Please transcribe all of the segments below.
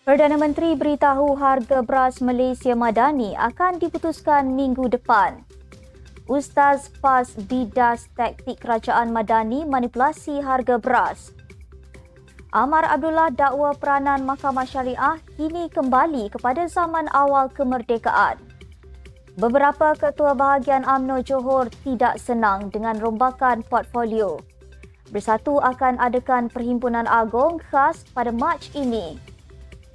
Perdana Menteri beritahu harga beras Malaysia Madani akan diputuskan minggu depan. Ustaz PAS bidas taktik kerajaan Madani manipulasi harga beras. Amar Abdullah dakwa peranan Mahkamah Syariah kini kembali kepada zaman awal kemerdekaan. Beberapa ketua bahagian UMNO Johor tidak senang dengan rombakan portfolio. Bersatu akan adakan Perhimpunan Agong khas pada Mac ini.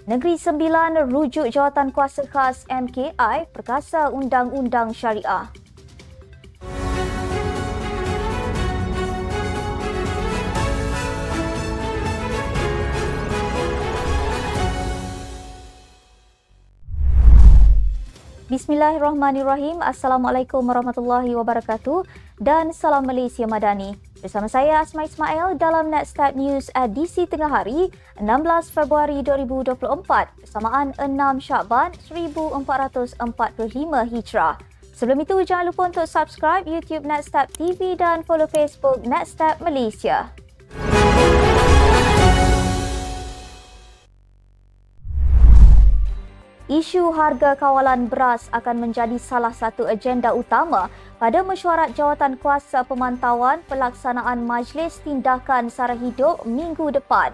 Negeri Sembilan rujuk jawatan kuasa khas MKI perkasa Undang-Undang Syariah. Bismillahirrahmanirrahim. Assalamualaikum warahmatullahi wabarakatuh dan salam Malaysia Madani. Bersama saya Asma Ismail dalam Netstat News edisi tengah hari 16 Februari 2024 bersamaan 6 Syakban 1445 Hijrah. Sebelum itu jangan lupa untuk subscribe YouTube Netstat TV dan follow Facebook Netstat Malaysia. Isu harga kawalan beras akan menjadi salah satu agenda utama pada mesyuarat jawatan kuasa pemantauan pelaksanaan Majlis Tindakan Sara Hidup minggu depan.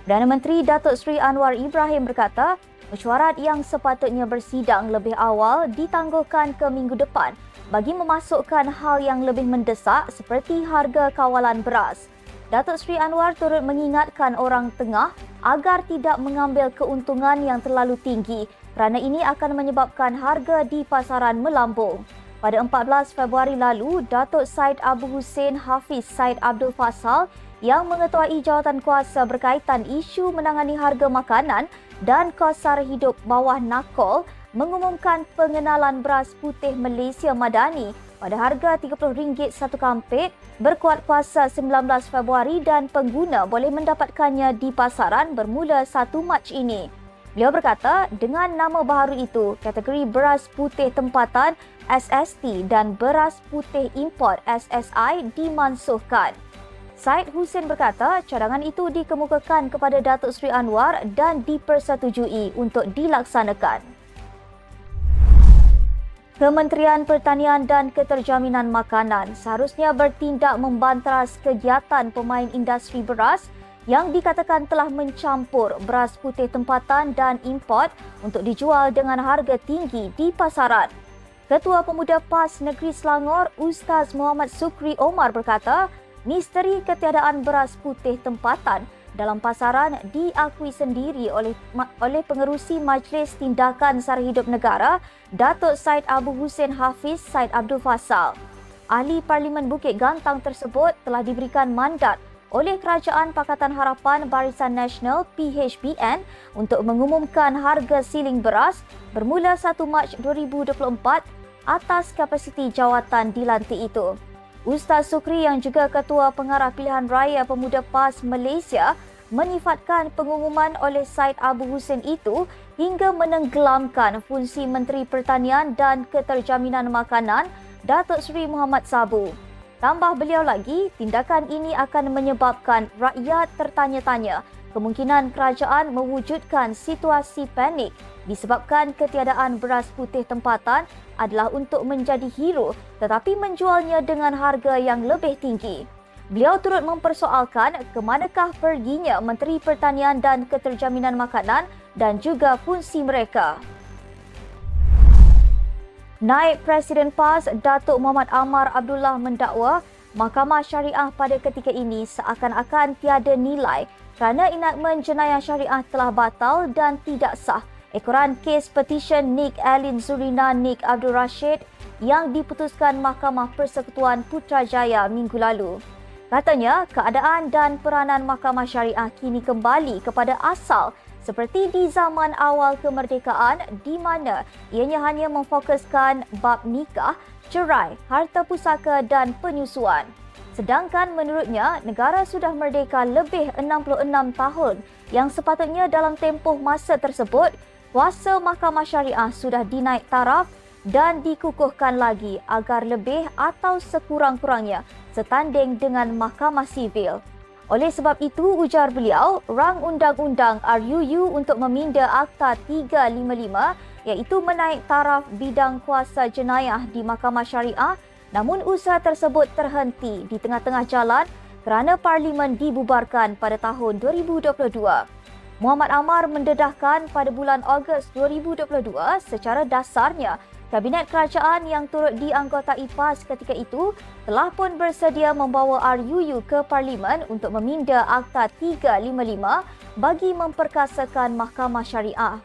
Perdana Menteri Datuk Seri Anwar Ibrahim berkata, mesyuarat yang sepatutnya bersidang lebih awal ditangguhkan ke minggu depan bagi memasukkan hal yang lebih mendesak seperti harga kawalan beras. Datuk Seri Anwar turut mengingatkan orang tengah agar tidak mengambil keuntungan yang terlalu tinggi kerana ini akan menyebabkan harga di pasaran melambung. Pada 14 Februari lalu, Datuk Syed Abu Hussein Hafiz Syed Abdul Fasal yang mengetuai jawatan kuasa berkaitan isu menangani harga makanan dan kos sara hidup bawah nakol mengumumkan pengenalan beras putih Malaysia Madani pada harga RM30 satu kampit berkuat kuasa 19 Februari dan pengguna boleh mendapatkannya di pasaran bermula 1 Mac ini. Beliau berkata, dengan nama baharu itu, kategori beras putih tempatan SST dan beras putih import SSI dimansuhkan. Syed Hussein berkata, cadangan itu dikemukakan kepada Datuk Seri Anwar dan dipersetujui untuk dilaksanakan. Kementerian Pertanian dan Keterjaminan Makanan seharusnya bertindak membanteras kegiatan pemain industri beras yang dikatakan telah mencampur beras putih tempatan dan import untuk dijual dengan harga tinggi di pasaran. Ketua Pemuda PAS Negeri Selangor, Ustaz Muhammad Sukri Omar berkata, misteri ketiadaan beras putih tempatan dalam pasaran diakui sendiri oleh pengerusi Majlis Tindakan Sara Hidup Negara, Datuk Syed Abu Hussein Hafiz Syed Abdul Fasal. Ahli Parlimen Bukit Gantang tersebut telah diberikan mandat oleh Kerajaan Pakatan Harapan Barisan Nasional PHBN untuk mengumumkan harga siling beras bermula 1 Mac 2024 atas kapasiti jawatan dilantik itu. Ustaz Sukri yang juga Ketua Pengarah Pilihan Raya Pemuda PAS Malaysia menyifatkan pengumuman oleh Syed Abu Hussein itu hingga menenggelamkan fungsi Menteri Pertanian dan Keterjaminan Makanan Datuk Seri Muhammad Sabu. Tambah beliau lagi, tindakan ini akan menyebabkan rakyat tertanya-tanya kemungkinan kerajaan mewujudkan situasi panik disebabkan ketiadaan beras putih tempatan adalah untuk menjadi hero tetapi menjualnya dengan harga yang lebih tinggi. Beliau turut mempersoalkan ke manakah perginya Menteri Pertanian dan Keterjaminan Makanan dan juga fungsi mereka. Naib Presiden PAS Datuk Muhammad Amar Abdullah mendakwa Mahkamah Syariah pada ketika ini seakan-akan tiada nilai kerana enakmen jenayah syariah telah batal dan tidak sah ekoran kes petisyen Nik Alin Zurina Nik Abdul Rashid yang diputuskan Mahkamah Persekutuan Putrajaya minggu lalu. Katanya, keadaan dan peranan Mahkamah Syariah kini kembali kepada asal seperti di zaman awal kemerdekaan di mana ianya hanya memfokuskan bab nikah, cerai, harta pusaka dan penyusuan. Sedangkan menurutnya, negara sudah merdeka lebih 66 tahun yang sepatutnya dalam tempoh masa tersebut, kuasa Mahkamah Syariah sudah dinaik taraf dan dikukuhkan lagi agar lebih atau sekurang-kurangnya setanding dengan Mahkamah Sivil. Oleh sebab itu, ujar beliau, rang undang-undang RUU untuk meminda Akta 355 iaitu menaik taraf bidang kuasa jenayah di Mahkamah Syariah, namun usaha tersebut terhenti di tengah-tengah jalan kerana Parlimen dibubarkan pada tahun 2022. Muhammad Amar mendedahkan pada bulan Ogos 2022 secara dasarnya Kabinet Kerajaan yang turut dianggotai PAS ketika itu telah pun bersedia membawa RUU ke Parlimen untuk meminda Akta 355 bagi memperkasakan Mahkamah Syariah.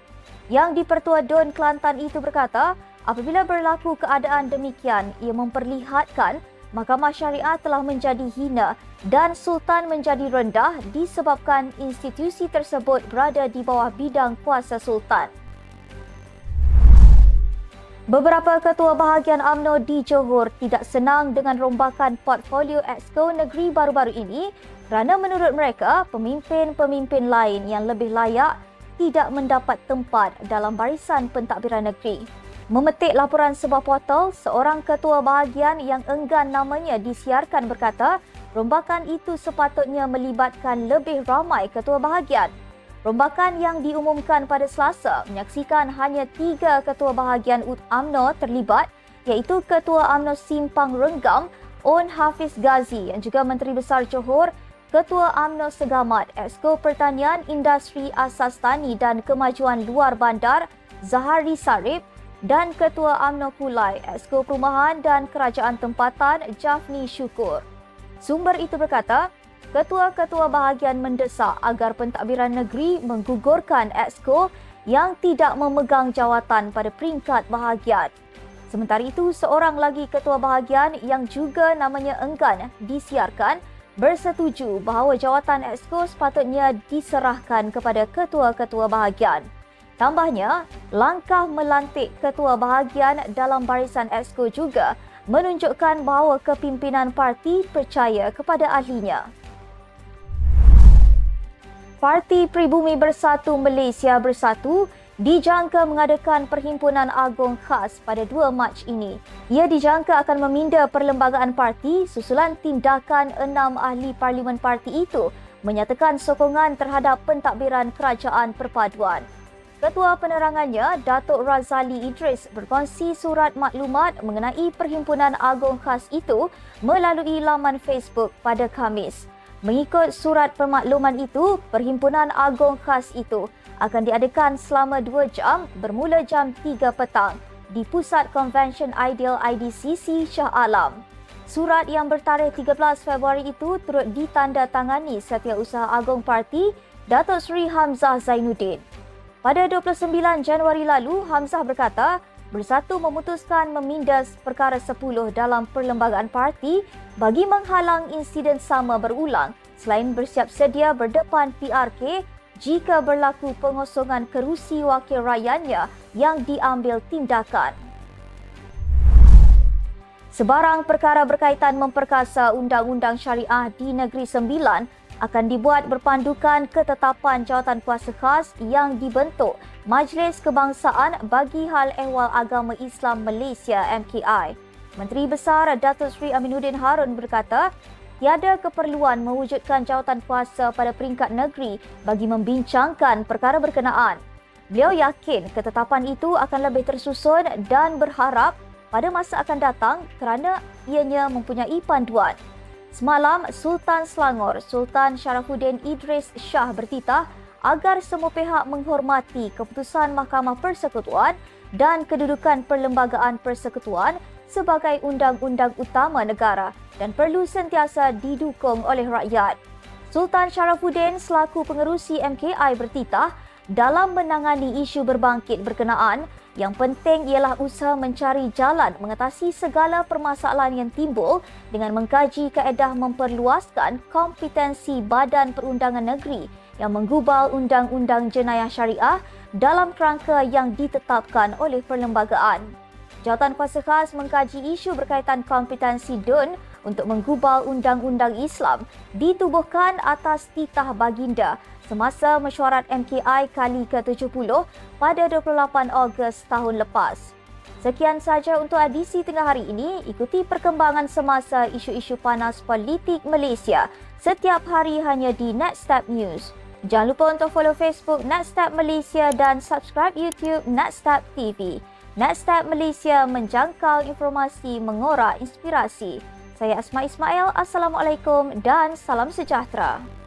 Yang di-Pertua Dun Kelantan itu berkata, apabila berlaku keadaan demikian, ia memperlihatkan Mahkamah Syariah telah menjadi hina dan Sultan menjadi rendah disebabkan institusi tersebut berada di bawah bidang kuasa Sultan. Beberapa ketua bahagian UMNO di Johor tidak senang dengan rombakan portfolio Exco negeri baru-baru ini kerana menurut mereka, pemimpin-pemimpin lain yang lebih layak tidak mendapat tempat dalam barisan pentadbiran negeri. Memetik laporan sebuah portal, seorang ketua bahagian yang enggan namanya disiarkan berkata, rombakan itu sepatutnya melibatkan lebih ramai ketua bahagian. Rombakan yang diumumkan pada Selasa menyaksikan hanya 3 ketua bahagian UMNO terlibat iaitu Ketua UMNO Simpang Renggam, On Hafiz Ghazi yang juga Menteri Besar Johor, Ketua UMNO Segamat, Exco Pertanian, Industri Asas Tani dan Kemajuan Luar Bandar, Zahari Sarip dan Ketua UMNO Kulai, Exco Perumahan dan Kerajaan Tempatan, Jafni Syukur. Sumber itu berkata, ketua-ketua bahagian mendesak agar pentadbiran negeri menggugurkan Exco yang tidak memegang jawatan pada peringkat bahagian. Sementara itu, seorang lagi ketua bahagian yang juga namanya enggan disiarkan bersetuju bahawa jawatan Exco sepatutnya diserahkan kepada ketua-ketua bahagian. Tambahnya, langkah melantik ketua bahagian dalam barisan Exco juga menunjukkan bahawa kepimpinan parti percaya kepada ahlinya. Parti Pribumi Bersatu Malaysia Bersatu dijangka mengadakan Perhimpunan Agung khas pada 2 Mac ini. Ia dijangka akan meminda perlembagaan parti susulan tindakan 6 ahli parlimen parti itu menyatakan sokongan terhadap pentadbiran kerajaan perpaduan. Ketua penerangannya, Datuk Razali Idris berkongsi surat maklumat mengenai Perhimpunan Agung khas itu melalui laman Facebook pada Khamis. Mengikut surat pemakluman itu, Perhimpunan Agung khas itu akan diadakan selama 2 jam bermula jam 3 petang di Pusat Convention Ideal IDCC Shah Alam. Surat yang bertarikh 13 Februari itu turut ditandatangani Setiausaha Agung Parti Datuk Seri Hamzah Zainuddin. Pada 29 Januari lalu, Hamzah berkata, Bersatu memutuskan memindas perkara 10 dalam perlembagaan parti bagi menghalang insiden sama berulang selain bersiap sedia berdepan PRK jika berlaku pengosongan kerusi wakil rakyatnya yang diambil tindakan. Sebarang perkara berkaitan memperkasa Undang-Undang Syariah di Negeri Sembilan akan dibuat berpandukan ketetapan Jawatankuasa Khas yang dibentuk Majlis Kebangsaan bagi Hal Ehwal Agama Islam Malaysia MKI. Menteri Besar Datuk Seri Aminuddin Harun berkata, tiada keperluan mewujudkan jawatankuasa pada peringkat negeri bagi membincangkan perkara berkenaan. Beliau yakin ketetapan itu akan lebih tersusun dan berharap pada masa akan datang kerana ianya mempunyai panduan. Semalam, Sultan Selangor, Sultan Sharafuddin Idris Shah bertitah agar semua pihak menghormati keputusan Mahkamah Persekutuan dan kedudukan Perlembagaan Persekutuan sebagai undang-undang utama negara dan perlu sentiasa didukung oleh rakyat. Sultan Sharafuddin selaku pengerusi MKI bertitah dalam menangani isu berbangkit berkenaan, yang penting ialah usaha mencari jalan mengatasi segala permasalahan yang timbul dengan mengkaji kaedah memperluaskan kompetensi Badan Perundangan Negeri yang menggubal Undang-Undang Jenayah Syariah dalam kerangka yang ditetapkan oleh perlembagaan. Jawatankuasa Khas mengkaji isu berkaitan kompetensi DUN untuk menggubal Undang-Undang Islam ditubuhkan atas titah baginda semasa mesyuarat MKI kali ke-70 pada 28 Ogos tahun lepas. Sekian saja untuk edisi tengah hari ini. Ikuti perkembangan semasa isu-isu panas politik Malaysia setiap hari hanya di Nextstep News. Jangan lupa untuk follow Facebook Nextstep Malaysia dan subscribe YouTube Nextstep TV. Nextstep Malaysia menjangkau informasi mengorak inspirasi. Saya Asma Ismail. Assalamualaikum dan salam sejahtera.